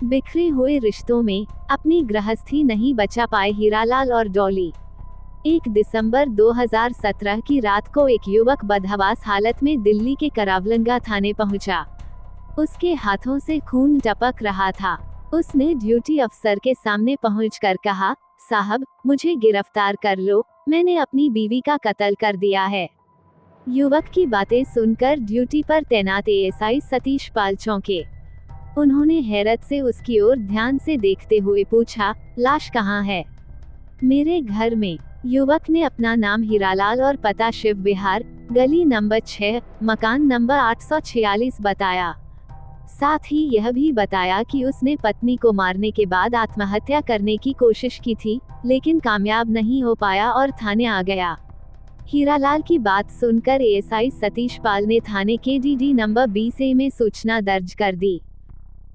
बिखरे हुए रिश्तों में अपनी गृहस्थी नहीं बचा पाए हीरालाल और डॉली। 1 दिसंबर 2017 की रात को एक युवक बदहवास हालत में दिल्ली के करावलंगा थाने पहुंचा। उसके हाथों से खून टपक रहा था। उसने ड्यूटी अफसर के सामने पहुंचकर कहा, साहब, मुझे गिरफ्तार कर लो, मैंने अपनी बीवी का कत्ल कर दिया है। युवक की बातें सुनकर ड्यूटी पर तैनात एएसआई सतीश पाल चौंके। उन्होंने हैरत से उसकी ओर ध्यान से देखते हुए पूछा, लाश कहाँ है? मेरे घर में। युवक ने अपना नाम हीरालाल और पता शिव विहार, गली नंबर 6, मकान नंबर 846 बताया। साथ ही यह भी बताया कि उसने पत्नी को मारने के बाद आत्महत्या करने की कोशिश की थी, लेकिन कामयाब नहीं हो पाया और थाने आ गया। हीरालाल की बात सुनकर एएसआई सतीश पाल ने थाने के डीडी नंबर 20A में सूचना दर्ज कर दी।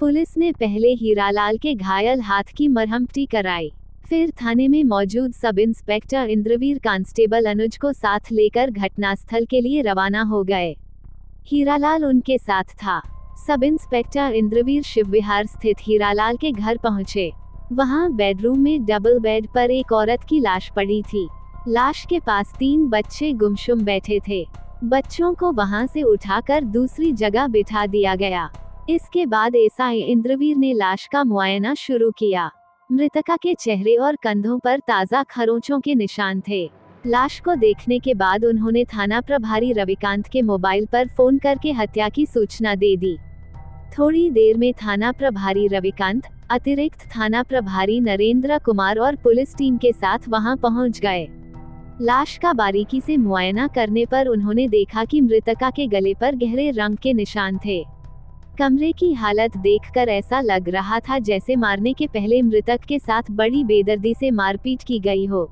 पुलिस ने पहले हीरालाल के घायल हाथ की मरहमपट्टी कराई, फिर थाने में मौजूद सब इंस्पेक्टर इंद्रवीर कांस्टेबल अनुज को साथ लेकर घटनास्थल के लिए रवाना हो गए। हीरालाल उनके साथ था। सब इंस्पेक्टर इंद्रवीर शिवविहार स्थित हीरालाल के घर पहुंचे। वहां बेडरूम में डबल बेड पर एक औरत की लाश पड़ी थी। लाश के पास 3 बच्चे गुमशुम बैठे थे। बच्चों को वहां से उठाकर दूसरी जगह बिठा दिया गया। इसके बाद एएसआई इंद्रवीर ने लाश का मुआयना शुरू किया। मृतका के चेहरे और कंधों पर ताज़ा खरोंचों के निशान थे। लाश को देखने के बाद उन्होंने थाना प्रभारी रविकांत के मोबाइल पर फोन करके हत्या की सूचना दे दी। थोड़ी देर में थाना प्रभारी रविकांत, अतिरिक्त थाना प्रभारी नरेंद्र कुमार और पुलिस टीम के साथ वहां पहुंच गए। लाश का बारीकी से मुआयना करने पर उन्होंने देखा कि मृतका के गले पर गहरे रंग के निशान थे। कमरे की हालत देखकर ऐसा लग रहा था जैसे मारने के पहले मृतक के साथ बड़ी बेदर्दी से मारपीट की गई हो।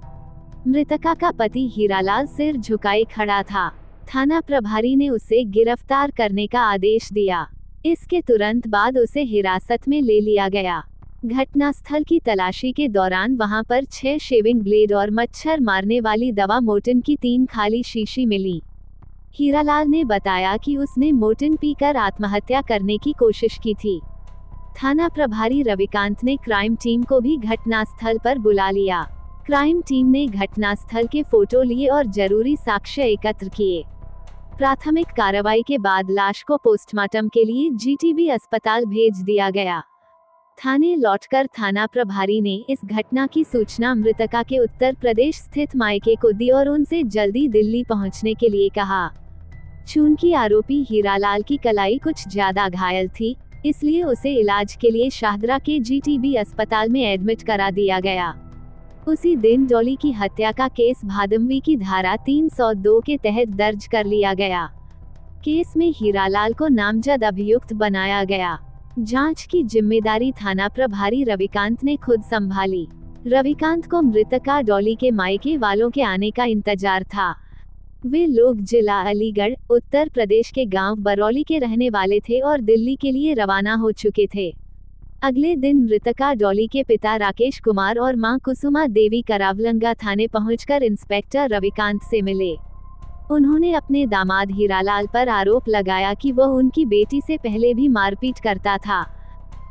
मृतका का पति हीरालाल सिर झुकाए खड़ा था। थाना प्रभारी ने उसे गिरफ्तार करने का आदेश दिया। इसके तुरंत बाद उसे हिरासत में ले लिया गया। घटनास्थल की तलाशी के दौरान वहां पर 6 शेविंग ब्लेड और मच्छर मारने वाली दवा मोर्टिन की 3 खाली शीशी मिली। हीरालाल ने बताया कि उसने मोर्टिन पीकर आत्महत्या करने की कोशिश की थी। थाना प्रभारी रविकांत ने क्राइम टीम को भी घटनास्थल पर बुला लिया। क्राइम टीम ने घटनास्थल के फोटो लिए और जरूरी साक्ष्य एकत्र किए। प्राथमिक कार्रवाई के बाद लाश को पोस्टमार्टम के लिए जीटीबी अस्पताल भेज दिया गया। थाने लौटकर थाना प्रभारी ने इस घटना की सूचना मृतका के उत्तर प्रदेश स्थित मायके को दी और उनसे जल्दी दिल्ली पहुंचने के लिए कहा। चूंकि आरोपी हीरालाल की कलाई कुछ ज्यादा घायल थी, इसलिए उसे इलाज के लिए शाहदरा के जीटीबी अस्पताल में एडमिट करा दिया गया। उसी दिन डॉली की हत्या का केस भादमवी की धारा 302 के तहत दर्ज कर लिया गया। केस में हीरालाल को नामजद अभियुक्त बनाया गया। जांच की जिम्मेदारी थाना प्रभारी रविकांत ने खुद संभाली। रविकांत को मृतका डॉली के मायके वालों के आने का इंतजार था। वे लोग जिला अलीगढ़, उत्तर प्रदेश के गांव बरौली के रहने वाले थे और दिल्ली के लिए रवाना हो चुके थे। अगले दिन मृतका डॉली के पिता राकेश कुमार और मां कुसुमा देवी करावलंगा थाने पहुंचकर इंस्पेक्टर रविकांत से मिले। उन्होंने अपने दामाद हीरालाल पर आरोप लगाया कि वह उनकी बेटी से पहले भी मारपीट करता था।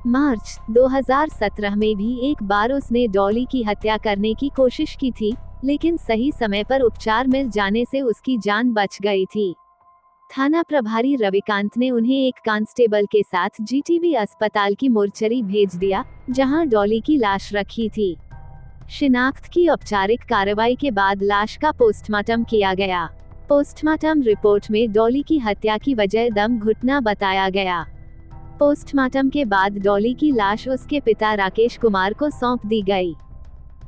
मार्च 2017 में भी एक बार उसने डॉली की हत्या करने की कोशिश की थी, लेकिन सही समय पर उपचार मिल जाने से उसकी जान बच गई थी। थाना प्रभारी रविकांत ने उन्हें एक कांस्टेबल के साथ जीटीबी अस्पताल की मोर्चरी भेज दिया, जहां डॉली की लाश रखी थी। शिनाख्त की औपचारिक कार्रवाई के बाद लाश का पोस्टमार्टम किया गया। पोस्टमार्टम रिपोर्ट में डॉली की हत्या की वजह दम घुटना बताया गया। पोस्टमार्टम के बाद डॉली की लाश उसके पिता राकेश कुमार को सौंप दी गई।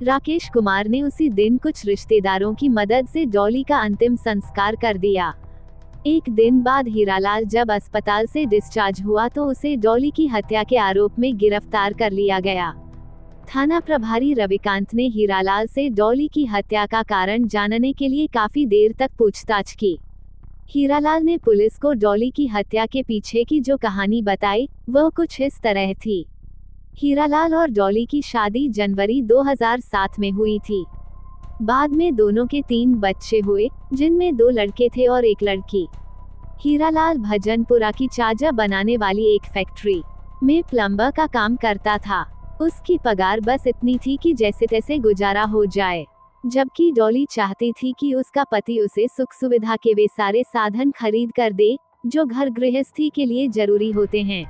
राकेश कुमार ने उसी दिन कुछ रिश्तेदारों की मदद से डॉली का अंतिम संस्कार कर दिया। एक दिन बाद हीरालाल जब अस्पताल से डिस्चार्ज हुआ तो उसे डॉली की हत्या के आरोप में गिरफ्तार कर लिया गया। थाना प्रभारी रविकांत ने हीरालाल से डॉली की हत्या का कारण जानने के लिए काफी देर तक पूछताछ की। हीरालाल ने पुलिस को डॉली की हत्या के पीछे की जो कहानी बताई, वह कुछ इस तरह थी। हीरालाल और डॉली की शादी जनवरी 2007 में हुई थी। बाद में दोनों के 3 बच्चे हुए, जिनमें 2 लड़के थे और 1 लड़की। हीरालाल भजनपुरा की चाजा बनाने वाली एक फैक्ट्री में प्लम्बर का काम करता था। उसकी पगार बस इतनी थी कि जैसे तैसे गुजारा हो जाए, जबकि डॉली चाहती थी कि उसका पति उसे सुख सुविधा के वे सारे साधन खरीद कर दे जो घर गृहस्थी के लिए जरूरी होते हैं,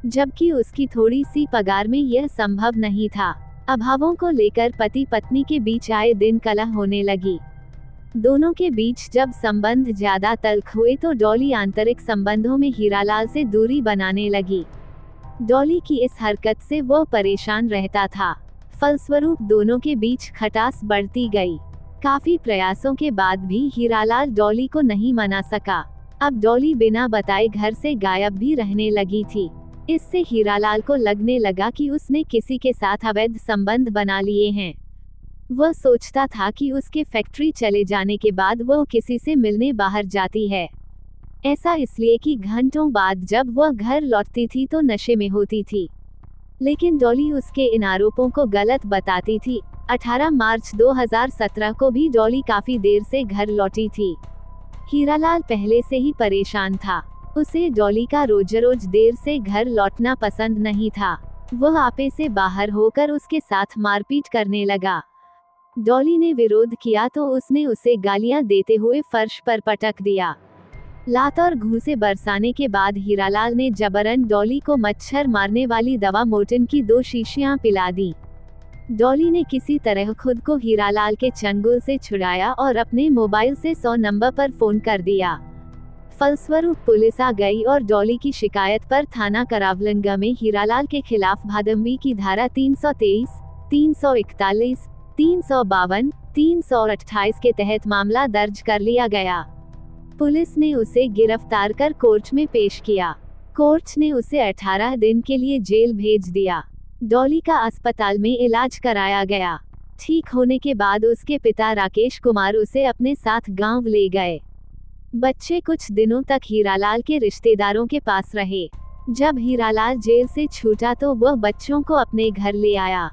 जबकि उसकी थोड़ी सी पगार में यह संभव नहीं था। अभावों को लेकर पति पत्नी के बीच आए दिन कलह होने लगी। दोनों के बीच जब संबंध ज्यादा तल्ख हुए तो डॉली आंतरिक संबंधों में हीरालाल से दूरी बनाने लगी। डॉली की इस हरकत से वो परेशान रहता था। फलस्वरूप दोनों के बीच खटास बढ़ती गई। काफी प्रयासों के बाद भी हीरालाल डॉली को नहीं मना सका। अब डॉली बिना बताए घर से गायब भी रहने लगी थी। इससे हीरालाल को लगने लगा कि उसने किसी के साथ अवैध संबंध बना लिए हैं। वह सोचता था कि उसके फैक्ट्री चले जाने के बाद वह किसी से मिलने बाहर जाती है। ऐसा इसलिए कि घंटों बाद जब वह घर लौटती थी तो नशे में होती थी। लेकिन डॉली उसके इन आरोपों को गलत बताती थी। 18 मार्च 2017 को भी डॉली काफी देर से घर लौटी थी। हीरालाल पहले से ही परेशान था। उसे डॉली का रोज देर से घर लौटना पसंद नहीं था। वह आपे से बाहर होकर उसके साथ मारपीट करने लगा। डॉली ने विरोध किया तो उसने उसे गालियां देते हुए फर्श पर पटक दिया। लात और घूंसे बरसाने के बाद हीरालाल ने जबरन डॉली को मच्छर मारने वाली दवा मोर्टिन की 2 शीशियां पिला दी। डॉली ने किसी तरह खुद को हीरालाल के चंगुल से छुड़ाया और अपने मोबाइल से 100 नंबर पर फोन कर दिया। फलस्वरूप पुलिस आ गई और डॉली की शिकायत पर थाना करावलंगा में हीरालाल के खिलाफ भादंवी की धारा 323, 341, 352, 328 के तहत मामला दर्ज कर लिया गया। पुलिस ने उसे गिरफ्तार कर कोर्ट में पेश किया। कोर्ट ने उसे 18 दिन के लिए जेल भेज दिया। डॉली का अस्पताल में इलाज कराया गया। ठीक होने के बाद उसके पिता राकेश कुमार उसे अपने साथ गांव ले गए। बच्चे कुछ दिनों तक हीरालाल के रिश्तेदारों के पास रहे। जब हीरालाल जेल से छूटा तो वह बच्चों को अपने घर ले आया।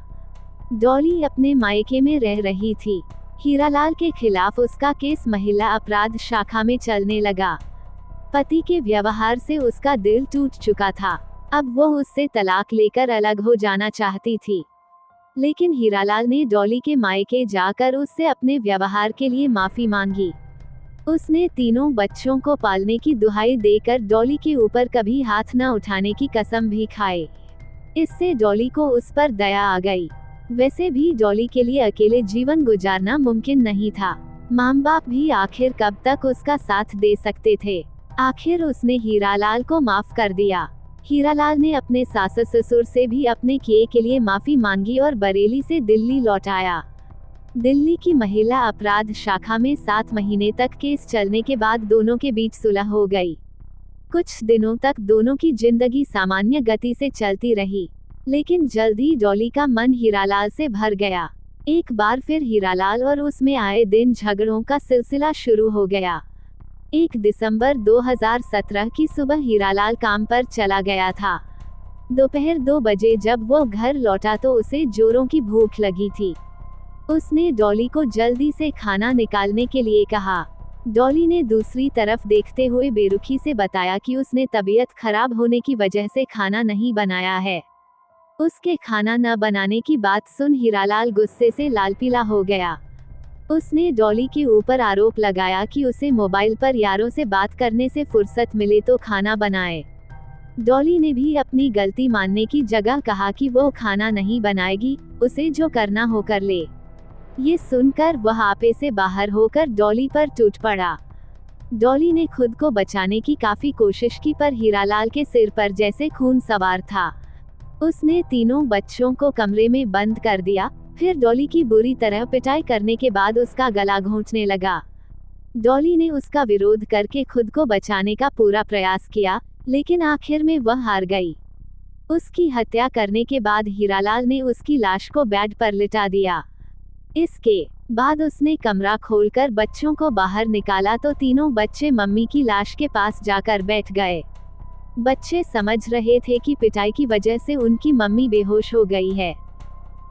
डॉली अपने मायके में रह रही थी। हीरालाल के खिलाफ उसका केस महिला अपराध शाखा में चलने लगा। पति के व्यवहार से उसका दिल टूट चुका था। अब वो उससे तलाक लेकर अलग हो जाना चाहती थी। लेकिन हीरालाल ने डॉली के मायके जाकर उससे अपने व्यवहार के लिए माफी मांगी। उसने तीनों बच्चों को पालने की दुहाई देकर डॉली के ऊपर कभी हाथ न उठाने की कसम भी खाई। इससे डॉली को उस पर दया आ गई। वैसे भी डॉली के लिए अकेले जीवन गुजारना मुमकिन नहीं था। माँ बाप भी आखिर कब तक उसका साथ दे सकते थे। आखिर उसने हीरालाल को माफ कर दिया। हीरालाल ने अपने सास ससुर से भी अपने किए के लिए माफी मांगी और बरेली से दिल्ली लौट आया। दिल्ली की महिला अपराध शाखा में 7 महीने तक केस चलने के बाद दोनों के बीच सुलह हो गई। कुछ दिनों तक दोनों की जिंदगी सामान्य गति से चलती रही। लेकिन जल्द ही डॉली का मन हीरालाल से भर गया। एक बार फिर हीरालाल और उसमें आए दिन झगड़ों का सिलसिला शुरू हो गया। 1 दिसंबर 2017 की सुबह हीरालाल काम पर चला गया था। दोपहर 2 बजे जब वो घर लौटा तो उसे जोरों की भूख लगी थी। उसने डॉली को जल्दी से खाना निकालने के लिए कहा। डॉली ने दूसरी तरफ देखते हुए बेरुखी से बताया कि उसने तबीयत खराब होने की वजह से खाना नहीं बनाया है। उसके खाना न बनाने की बात सुन हीरालाल गुस्से से लाल पीला हो गया। उसने डॉली के ऊपर आरोप लगाया कि उसे मोबाइल पर यारों से बात करने से फुर्सत मिले तो खाना बनाए। डॉली ने भी अपनी गलती मानने की जगह कहा कि वो खाना नहीं बनाएगी, उसे जो करना हो कर ले। ये सुनकर वह आपे से बाहर होकर डॉली पर टूट पड़ा। डॉली ने खुद को बचाने की काफी कोशिश की पर हीरालाल के सिर पर जैसे खून सवार था। उसने तीनों बच्चों को कमरे में बंद कर दिया। फिर डॉली की बुरी तरह पिटाई करने के बाद उसका गला घोंटने लगा। डॉली ने उसका विरोध करके खुद को बचाने का पूरा प्रयास किया, लेकिन आखिर में वह हार गई। उसकी हत्या करने के बाद हीरालाल ने उसकी लाश को बेड पर लिटा दिया। इसके बाद उसने कमरा खोलकर बच्चों को बाहर निकाला तो तीनों बच्चे मम्मी की लाश के पास जाकर बैठ गए। बच्चे समझ रहे थे कि पिटाई की वजह से उनकी मम्मी बेहोश हो गई है।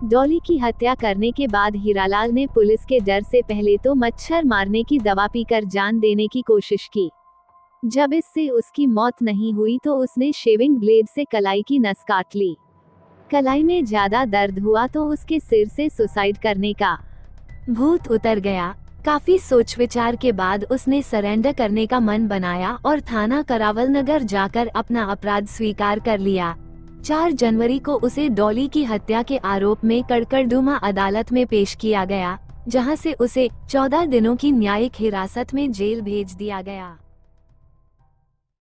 डॉली की हत्या करने के बाद हीरालाल ने पुलिस के डर से पहले तो मच्छर मारने की दवा पीकर जान देने की कोशिश की। जब इससे उसकी मौत नहीं हुई तो उसने शेविंग ब्लेड से कलाई की नस काट ली। कलाई में ज्यादा दर्द हुआ तो उसके सिर से सुसाइड करने का भूत उतर गया। काफी सोच विचार के बाद उसने सरेंडर करने का मन बनाया और थाना करावल नगर जाकर अपना अपराध स्वीकार कर लिया। 4 जनवरी को उसे डॉली की हत्या के आरोप में कड़कड़डूमा अदालत में पेश किया गया, जहां से उसे 14 दिनों की न्यायिक हिरासत में जेल भेज दिया गया।